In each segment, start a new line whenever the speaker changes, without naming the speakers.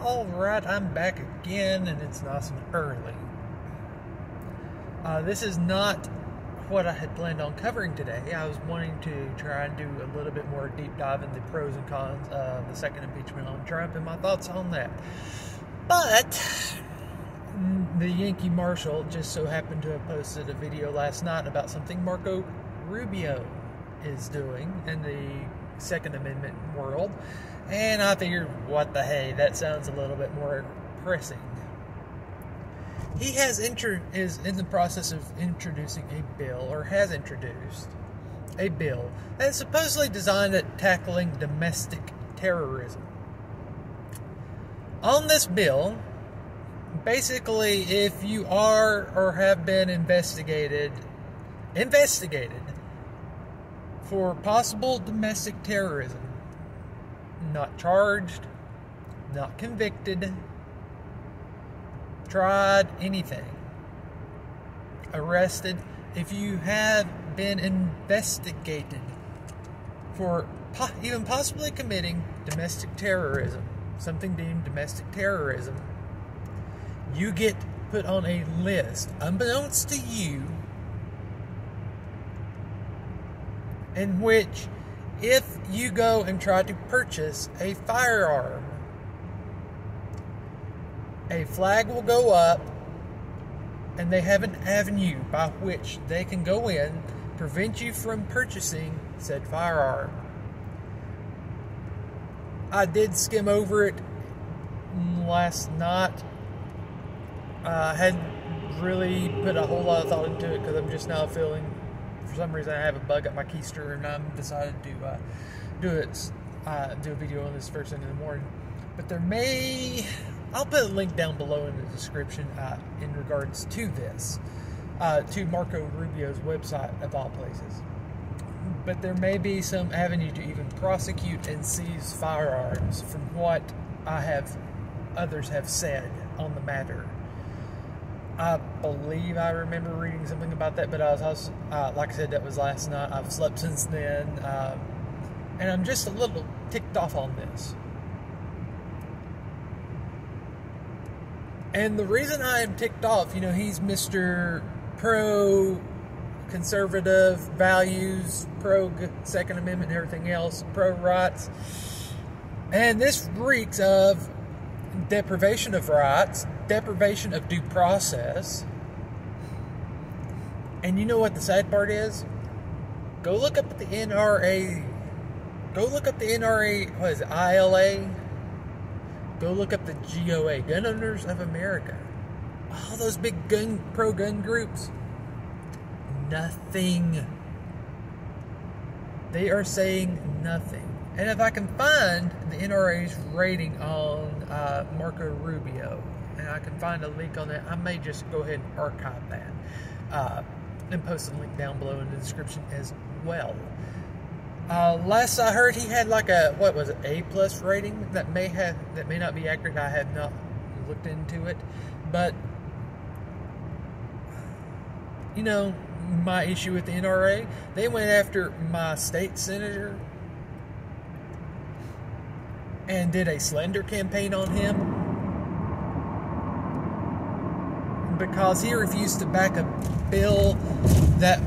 Alright, I'm back again, and it's nice and early. This is not what I had planned on covering today. I was wanting to try and do a little bit more deep dive in the pros and cons of the second impeachment on Trump and my thoughts on that. But the Yankee Marshal just so happened to have posted a video last night about something Marco Rubio is doing in the Second Amendment world. And I figured, what the hey, that sounds a little bit more pressing. He is in the process of introducing a bill, or has introduced a bill, that is supposedly designed at tackling domestic terrorism. On this bill, basically, if you are or have been investigated for possible domestic terrorism, not charged, not convicted, tried, anything, arrested, if you have been investigated for even possibly committing domestic terrorism, something deemed domestic terrorism, you get put on a list, unbeknownst to you, in which if you go and try to purchase a firearm, a flag will go up, and they have an avenue by which they can go in, prevent you from purchasing said firearm. I did skim over it last night. I hadn't really put a whole lot of thought into it because I'm just now feeling, for some reason, I have a bug at my keister, and I'm decided to do a video on this first thing in the morning. But I'll put a link down below in the description in regards to this, to Marco Rubio's website of all places. But there may be some avenue to even prosecute and seize firearms, from what others have said on the matter. I believe I remember reading something about that, but I was also, like I said, that was last night. I've slept since then, and I'm just a little ticked off on this. And the reason I am ticked off, he's Mr. Pro-conservative values, pro-Second Amendment and everything else, pro-rights. And this reeks of deprivation of rights, deprivation of due process. And you know what the sad part is? Go look up the NRA. Go look up the NRA, what is it, ILA? Go look up the GOA, Gun Owners of America. All those big pro-gun groups. Nothing. They are saying nothing. And if I can find the NRA's rating on Marco Rubio, and I can find a link on that, I may just go ahead and archive that and post a link down below in the description as well. Last I heard, he had like a, what was it, A+ rating. That may not be accurate. I have not looked into it, but my issue with the NRA, they went after my state senator and did a slander campaign on him because he refused to back a bill that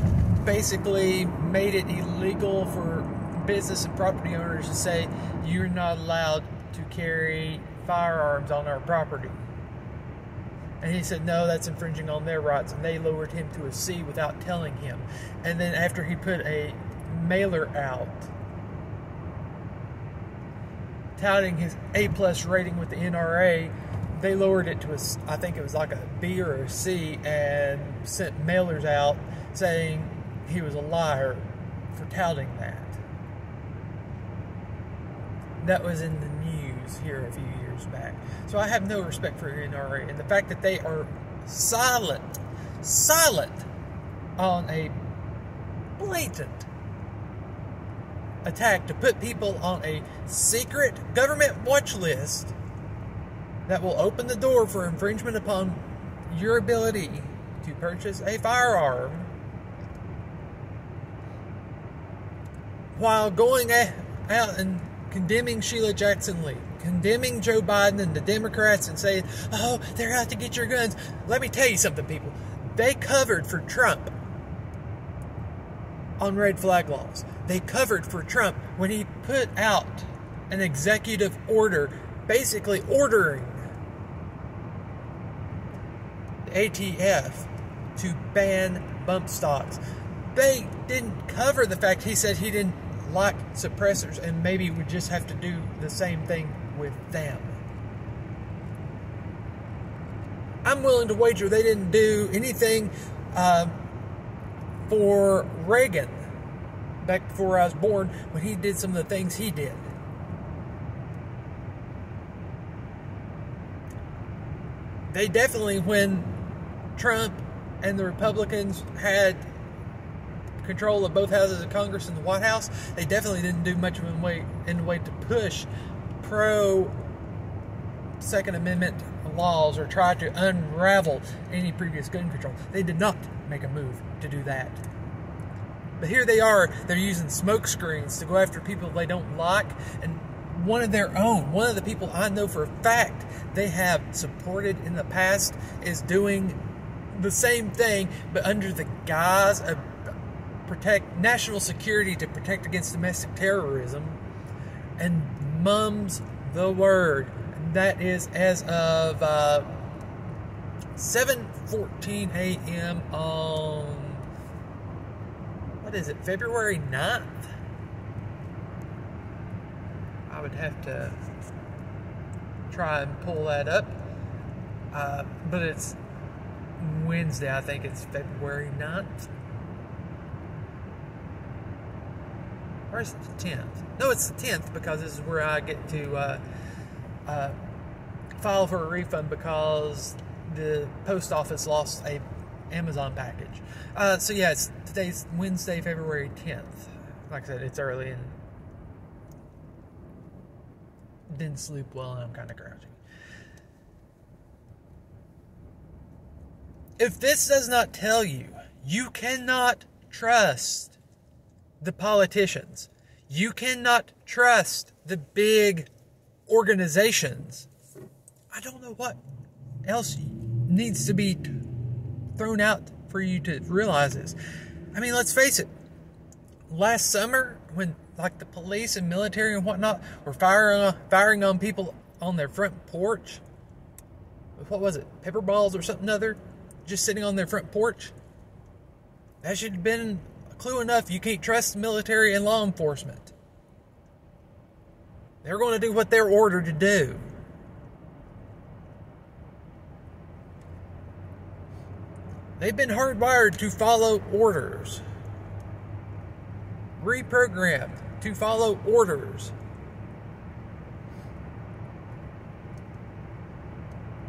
basically made it illegal for business and property owners to say you're not allowed to carry firearms on our property. And he said, no, that's infringing on their rights, and they lowered him to a C without telling him. And then after he put a mailer out touting his A+ rating with the NRA, they lowered it to I think it was like a B or a C, and sent mailers out saying he was a liar for touting that. That was in the news here a few years back. So I have no respect for the NRA, and the fact that they are silent on a blatant attack to put people on a secret government watch list that will open the door for infringement upon your ability to purchase a firearm, while going out and condemning Sheila Jackson Lee, condemning Joe Biden and the Democrats and saying, oh, they're out to get your guns. Let me tell you something, people. They covered for Trump on red flag laws. They covered for Trump when he put out an executive order basically ordering the ATF to ban bump stocks. They didn't cover the fact he said he didn't like suppressors and maybe would just have to do the same thing with them. I'm willing to wager they didn't do anything for Reagan back before I was born when he did some of the things he did. They definitely, when Trump and the Republicans had control of both houses of Congress and the White House, they definitely didn't do much in the way to push pro Second Amendment laws or try to unravel any previous gun control. They did not make a move to do that. But here they are, they're using smoke screens to go after people they don't like, and one of their own, one of the people I know for a fact they have supported in the past is doing the same thing, but under the guise of protect national security to protect against domestic terrorism, and mum's the word. And that is as of 7:14 a.m. on, what is it, February 9th? I would have to try and pull that up, but it's Wednesday. I think it's February 9th. Or is it the 10th? No, it's the 10th, because this is where I get to file for a refund because the post office lost a Amazon package. So yeah, today's Wednesday, February 10th. Like I said, it's early and didn't sleep well and I'm kind of grouchy. If this does not tell you, you cannot trust the politicians. You cannot trust the big organizations. I don't know what else needs to be thrown out for you to realize this. I mean, let's face it. Last summer, when like the police and military and whatnot were firing on people on their front porch, what was it, paper balls or something other, just sitting on their front porch, that should have been clue enough you can't trust the military and law enforcement. They're going to do what they're ordered to do. They've been hardwired to follow orders. Reprogrammed to follow orders.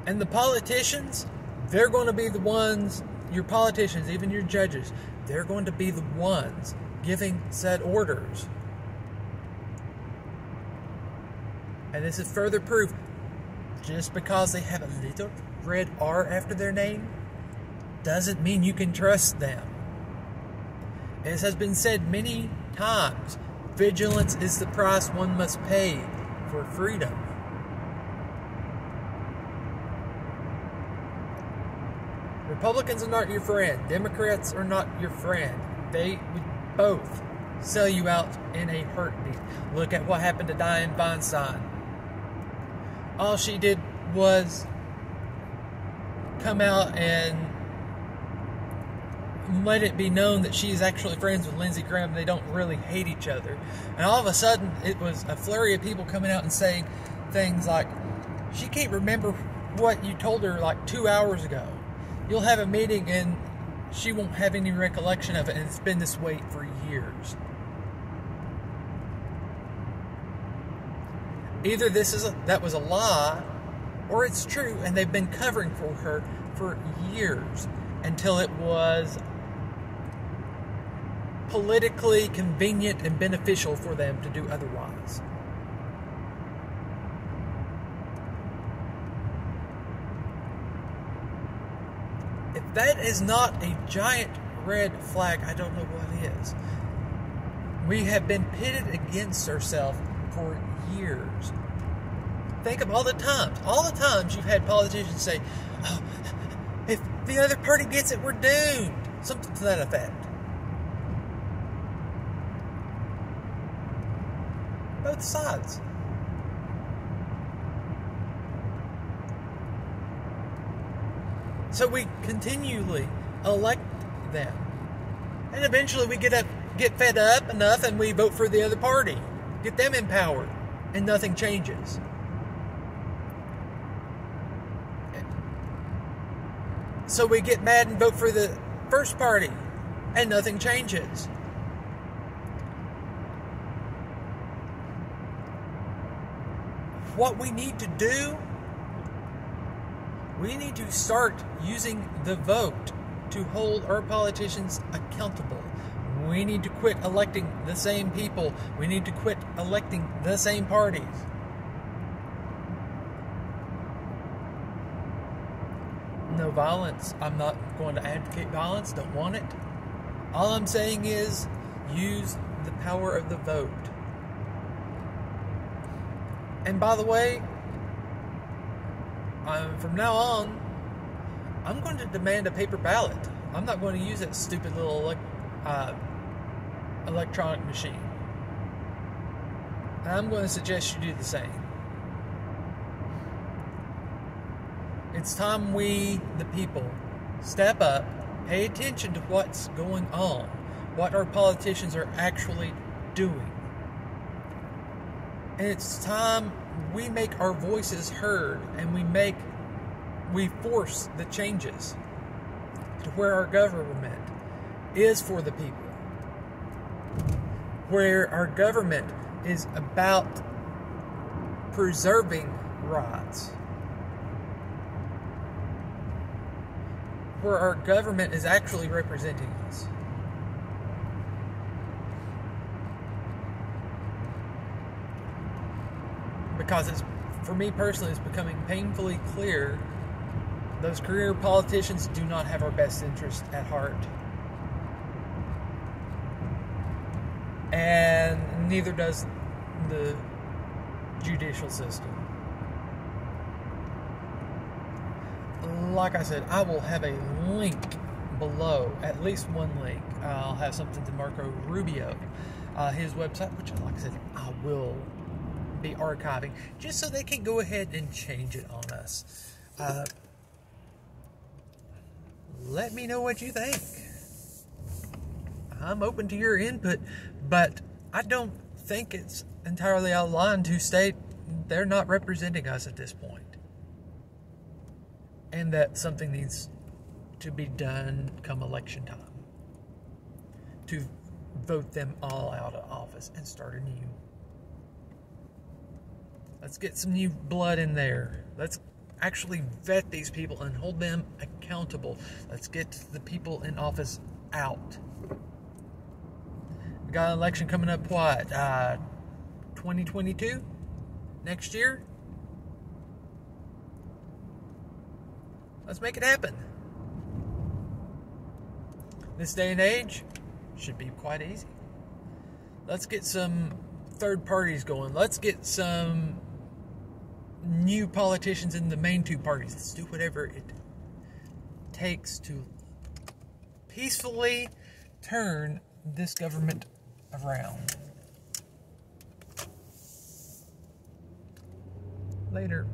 And the politicians, they're going to be the ones, your politicians, even your judges, they're going to be the ones giving said orders. And this is further proof. Just because they have a little red R after their name doesn't mean you can trust them. As has been said many times, vigilance is the price one must pay for freedom. Republicans are not your friend. Democrats are not your friend. They would both sell you out in a heartbeat. Look at what happened to Dianne Feinstein. All she did was come out and let it be known that she is actually friends with Lindsey Graham. They don't really hate each other. And all of a sudden, it was a flurry of people coming out and saying things like, she can't remember what you told her like 2 hours ago. You'll have a meeting and she won't have any recollection of it, and it's been this way for years. Either that was a lie, or it's true, and they've been covering for her for years until it was politically convenient and beneficial for them to do otherwise. If that is not a giant red flag, I don't know what is. We have been pitted against ourselves for years. think of all the times you've had politicians say, oh, if the other party gets it, we're doomed. Something to that effect. Both sides. So we continually elect them. And eventually we get fed up enough and we vote for the other party. Get them in power. And nothing changes. So we get mad and vote for the first party. And nothing changes. What we need to do, we need to start using the vote to hold our politicians accountable. We need to quit electing the same people. We need to quit electing the same parties. No violence. I'm not going to advocate violence. Don't want it. All I'm saying is use the power of the vote. And by the way, from now on, I'm going to demand a paper ballot. I'm not going to use that stupid little electronic machine. And I'm going to suggest you do the same. It's time we, the people, step up, pay attention to what's going on, what our politicians are actually doing. And it's time we make our voices heard and we force the changes to where our government is for the people. Where our government is about preserving rights. Where our government is actually representing us. Because for me personally, it's becoming painfully clear those career politicians do not have our best interest at heart. And neither does the judicial system. Like I said, I will have a link below, at least one link. I'll have something to Marco Rubio, his website, which, like I said, I will be archiving just so they can go ahead and change it on us. Let me know what you think. I'm open to your input, but I don't think it's entirely out of line to state they're not representing us at this point. And that something needs to be done come election time to vote them all out of office and start anew. Let's get some new blood in there. Let's actually vet these people and hold them accountable. Let's get the people in office out. We got an election coming up, what, 2022? Next year? Let's make it happen. This day and age should be quite easy. Let's get some third parties going. Let's get some new politicians in the main two parties. Let's do whatever it takes to peacefully turn this government around. Later.